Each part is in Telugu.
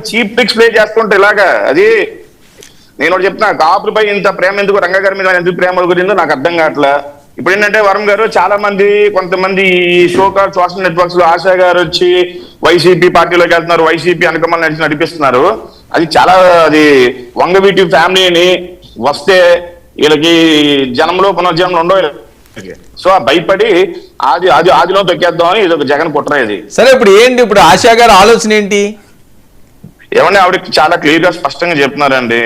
చీప్ ట్రిక్స్ ప్లే చేస్తుంటే ఇలాగా అది నేను ఒకటి చెప్తున్నా. కాపులపై ఇంత ప్రేమ ఎందుకు, రంగా గారి మీద ఎందుకు ప్రేమ గురిందో నాకు అర్థం కావట్లా. ఇప్పుడు ఏంటంటే వరం గారు చాలా మంది కొంతమంది షోకార్ సోషల్ నెట్వర్క్స్ లో ఆశా గారు వచ్చి వైసీపీ పార్టీలోకి వెళ్తున్నారు, వైసీపీ అనుకమని నడిపిస్తున్నారు. అది చాలా అది వంగవీటి ఫ్యామిలీని వస్తే వీళ్ళకి జనంలో పునర్జన్మలు ఉండవు. సో భయపడి ఆదిలో తొక్కేద్దామని ఇది ఒక జగన్ కుట్ర ఇది. సరే ఇప్పుడు ఏంటి, ఇప్పుడు ఆశా గారి ఆలోచన ఏంటి? ఏమంటే ఆవిడకి చాలా క్లియర్ గా స్పష్టంగా చెప్తున్నారండి.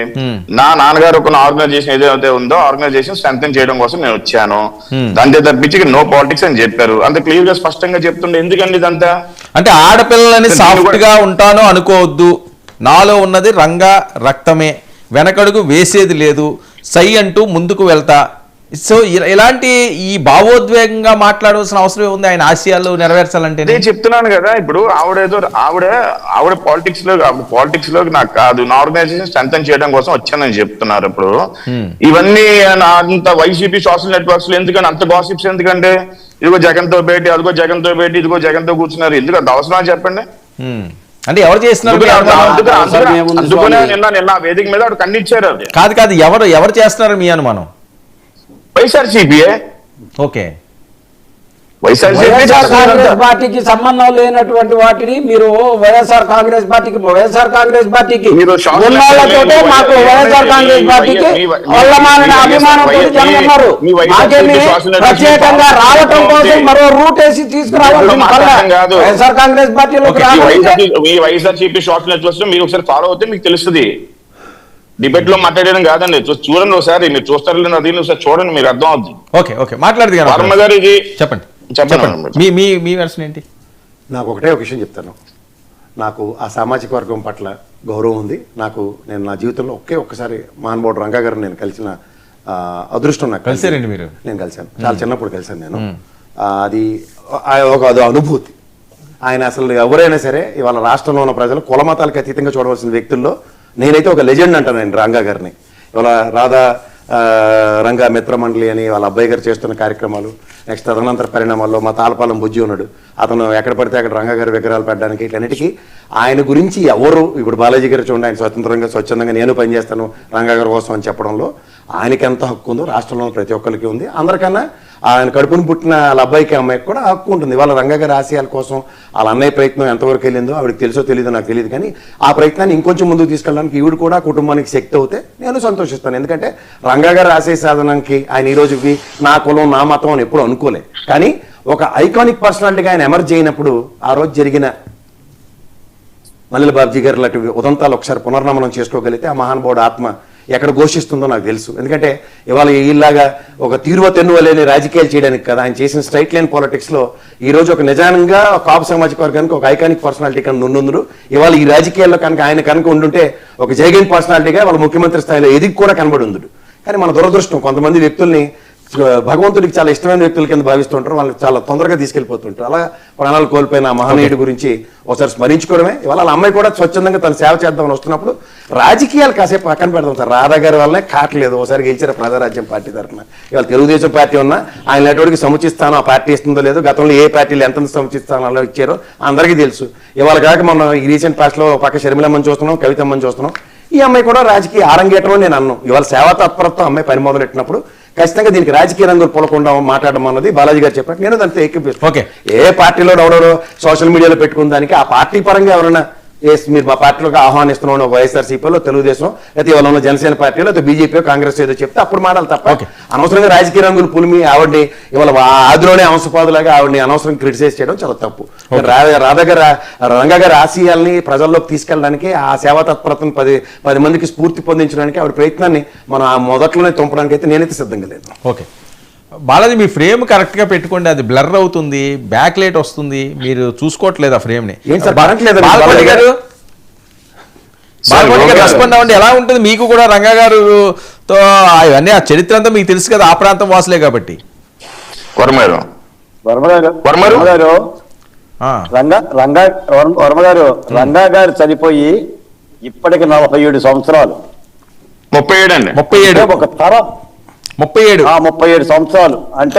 నా నాన్నగారు ఒక ఆర్గనైజేషన్ ఏదైతే ఉందో ఆర్గనైజేషన్ స్ట్రెంథెన్ చేయడం కోసం నేను వచ్చాను, దాంతో తప్పించి నో పాలిటిక్స్ అని చెప్పారు. అంత క్లియర్ గా స్పష్టంగా చెప్తుండే ఎందుకండి ఇదంతా? అంటే ఆడపిల్లలని సాఫ్ట్ గా ఉంటాను అనుకోవద్దు, నాలో ఉన్నది రంగా రక్తమే, వెనకడుగు వేసేది లేదు, సై అంటూ ముందుకు వెళ్తా. సో ఇలాంటి ఈ భావోద్వేగంగా మాట్లాడాల్సిన అవసరం ఉంది ఆయన ఆశయాలు నెరవేర్చాలంటే. నేను చెప్తున్నాను కదా, ఇప్పుడు ఆవిడ పాలిటిక్స్ లోకి నాకు కాదు, నా ఆర్గనైజేషన్ స్ట్రెంథెన్ చేయడం కోసం వచ్చానని చెప్తున్నారు. ఇప్పుడు ఇవన్నీ అంత వైసీపీ సోషల్ నెట్వర్క్స్ లో ఎందుకని అంత గాసిప్స్ ఎందుకంటే ఇదిగో జగన్ తో భేటీ, అదిగో జగన్ తో భేటీ, ఇదిగో జగన్ తో కూర్చున్నారు, ఎందుకు అంత అవసరం చెప్పండి? అంటే ఎవరు చేస్తున్నారు? అందుకనే నిన్న వేదిక మీద ఆవిడ ఖండించారు. అది కాదు ఎవరు చేస్తున్నారు మీ అనుమానం? వైఎస్ఆర్సీపీ. ఓకే, వైఎస్ఆర్ పార్టీకి సంబంధం లేనటువంటి వాటిని మీరు వైఎస్ఆర్ కాంగ్రెస్ పార్టీకి మాకు వైఎస్ఆర్ కాంగ్రెస్ పార్టీకి అభిమానంతో జనం ఉన్నారు. ప్రత్యేకంగా రావటం కోసం మరో రూట్ వేసి తీసుకురావడం వైఎస్ఆర్ కాంగ్రెస్ పార్టీలోకి వైఎస్ఆర్సీపీ సోషల్ నెట్వర్క్స్ లో మీరు ఒకసారి ఫాలో అవుతే మీకు తెలుస్తుంది. డిబేట్ లో మాట్లాడడం కాదండి, చూడండి ఒకసారి, మీరు చూస్తారు అది ఒకసారి చూడండి, మీరు అర్థం అవుతుంది. ఓకే మాట్లాడదు వర్మ గారు ఇది చెప్పండి. మీ వెర్షన్ ఏంటి? నాకు ఒకటే ఒక విషయం చెప్తాను. నాకు ఆ సామాజిక వర్గం పట్ల గౌరవం ఉంది. నేను నా జీవితంలో ఒక్కసారి మహానుభావుడు రంగా గారు నేను కలిసిన అదృష్టం నాకు. కలిసారండి మీరు? నేను కలిశాను, చాలా చిన్నప్పుడు కలిశాను నేను. అది ఒక అనుభూతి. ఆయన అసలు ఎవరైనా సరే ఇవాళ రాష్ట్రంలో ఉన్న ప్రజలు కుల మతాలకు అతీతంగా చూడవలసిన వ్యక్తుల్లో నేనైతే ఒక లెజెండ్ అంటాను ఆయన రంగా గారిని. ఇవాళ రాధా రంగా మిత్ర మండలి అని వాళ్ళ అబ్బాయి గారు చేస్తున్న కార్యక్రమాలు, నెక్స్ట్ తదనంతర పరిణామాల్లో మా తాళపాలెం బుజ్జి ఉన్నాడు, అతను ఎక్కడ పడితే అక్కడ రంగా గారి విగ్రహాలు పెట్టడానికి, ఇట్లన్నిటికీ ఆయన గురించి ఎవరు ఇప్పుడు బాలాజీ గారు చూడండి, ఆయన స్వచ్ఛందంగా నేను పనిచేస్తాను రంగా గారి కోసం అని చెప్పడంలో ఆయనకి ఎంత హక్కు ఉందో రాష్ట్రంలో ప్రతి ఒక్కరికి ఉంది. అందరికన్నా ఆయన కడుపును పుట్టిన వాళ్ళ అబ్బాయికి అమ్మాయికి కూడా హక్కు ఉంటుంది. వాళ్ళ రంగా గారి ఆశయాల కోసం వాళ్ళ అన్నయ్య ప్రయత్నం ఎంతవరకు వెళ్ళిందో ఆవిడకి తెలుసో తెలియదో నాకు తెలియదు, కానీ ఆ ప్రయత్నాన్ని ఇంకొంచెం ముందుకు తీసుకెళ్ళడానికి ఈవిడ కూడా కుటుంబానికి శక్తి అవుతే నేను సంతోషిస్తాను. ఎందుకంటే రంగా గారి ఆశయ సాధనకి ఆయన ఈ రోజుకి నా కులం నా మతం అని ఎప్పుడు అనుకోలే, కానీ ఒక ఐకానిక్ పర్సనాలిటీగా ఆయన ఎమర్జ్ అయినప్పుడు ఆ రోజు జరిగిన మల్లెల బాబ్జీ గారు లాంటి ఉదంతాలు ఒకసారి పునర్నమనం చేసుకోగలిగితే ఆ మహానుభావుడు ఆత్మ ఎక్కడ ఘోషిస్తుందో నాకు తెలుసు. ఎందుకంటే ఇవాళ ఇలాగా ఒక తీరువ తెన్నువ లేని రాజకీయాలు చేయడానికి కదా ఆయన చేసిన స్ట్రైట్ లైన్ పాలిటిక్స్లో ఈరోజు ఒక నిజానంగా కాపు సామాజిక వర్గానికి ఒక ఐకానిక్ పర్సనాలిటీ కనుక ఉండుందరు. ఇవాళ ఈ రాజకీయాల్లో కనుక ఆయన కనుక ఉండుంటే ఒక జైగన్ పర్సనాలిటీగా వాళ్ళ ముఖ్యమంత్రి స్థాయిలో ఎదిగి కూడా కనబడి ఉంది. కానీ మన దురదృష్టం కొంతమంది వ్యక్తుల్ని భగవంతుడికి చాలా ఇష్టమైన వ్యక్తుల కింద భావిస్తుంటారు, వాళ్ళకి చాలా తొందరగా తీసుకెళ్ళిపోతుంటారు. అలా ప్రాణాలు కోల్పోయిన మహనీయుడి గురించి ఒకసారి స్మరించుకోవడమే. ఇవాళ వాళ్ళ అమ్మాయి కూడా స్వచ్ఛందంగా తను సేవ చేద్దామని వస్తున్నప్పుడు రాజకీయాలు కాసేపు పక్కన పెడదాం సార్. రాధా గారి వల్లనే కావట్లేదు, ఒకసారి గెలిచారు ప్రజారాజ్యం పార్టీ తరఫున. ఇవాళ తెలుగుదేశం పార్టీ ఉన్నా ఆయన నెట్వర్క్కి సముచిస్తానో ఆ పార్టీ ఇస్తుందో లేదో, గతంలో ఏ పార్టీలు ఎంత సముచిస్తానో ఇచ్చారో అందరికీ తెలుసు. ఇవాళ కాక మనం ఈ రీసెంట్ పాస్ట్లో పక్క షర్మిలమ్మని చూస్తున్నాం, కవితమ్మని చూస్తున్నాం. ఈ అమ్మాయి కూడా రాజకీయ ఆరంగేటం నేను అన్నాను. ఇవాళ సేవా తత్పరతో అమ్మాయి పని మొదలెట్టినప్పుడు ఖచ్చితంగా దీనికి రాజకీయ రంగులు పొలకుండా మాట్లాడడం అన్నది బాలాజీ గారు చెప్పారు. నేను దాంతో ఏకీపిస్తాను. ఏ పార్టీలో ఎవరెవరో సోషల్ మీడియాలో పెట్టుకున్న దానికి ఆ పార్టీ పరంగా ఎవరైనా మీరు మా పార్టీలోకి ఆహ్వానిస్తున్నాం వైఎస్ఆర్సీపీలో తెలుగుదేశం లేకపోతే ఇవాళ ఉన్న జనసేన పార్టీలో లేకపోతే బీజేపీ కాంగ్రెస్ ఏదో చెప్తే అప్పుడు మాడాలి తప్ప అనవసరంగా రాజకీయ రంగులు పులిమి ఆవిడ్ని ఇవాళ ఆదిలోనే అంశపాదులాగా ఆవిడ్ని అనవసరం క్రిటిసైజ్ చేయడం చాలా తప్పు. రంగా గారి ఆశయాల్ని ప్రజల్లోకి తీసుకెళ్ళడానికి ఆ సేవా తత్పరతను 10 మందికి స్ఫూర్తి పొందించడానికి ఆవిడ ప్రయత్నాన్ని మనం ఆ మొదట్లోనే తొంపడానికి అయితే నేనైతే సిద్ధంగా లేదు. ఓకే బాలాజీ, మీ ఫ్రేమ్ కరెక్ట్ గా పెట్టుకోండి, అది బ్లర్ అవుతుంది, బ్యాక్ లైట్ వస్తుంది, మీరు చూసుకోవట్లేదు ఆ ఫ్రేమ్ ని. రెస్పాండ్ అవ్వండి. ఎలా ఉంటుంది మీకు కూడా రంగా గారుతో అవన్నీ ఆ చరిత్ర అంతా మీకు తెలుసు కదా, ఆ ప్రాంతం వాసులే కాబట్టి. వర్మ గారు రంగా గారు చనిపోయి ఇప్పటికి 47 సంవత్సరాలు. 37 ఒక తరం 37 సంవత్సరాలు అంటే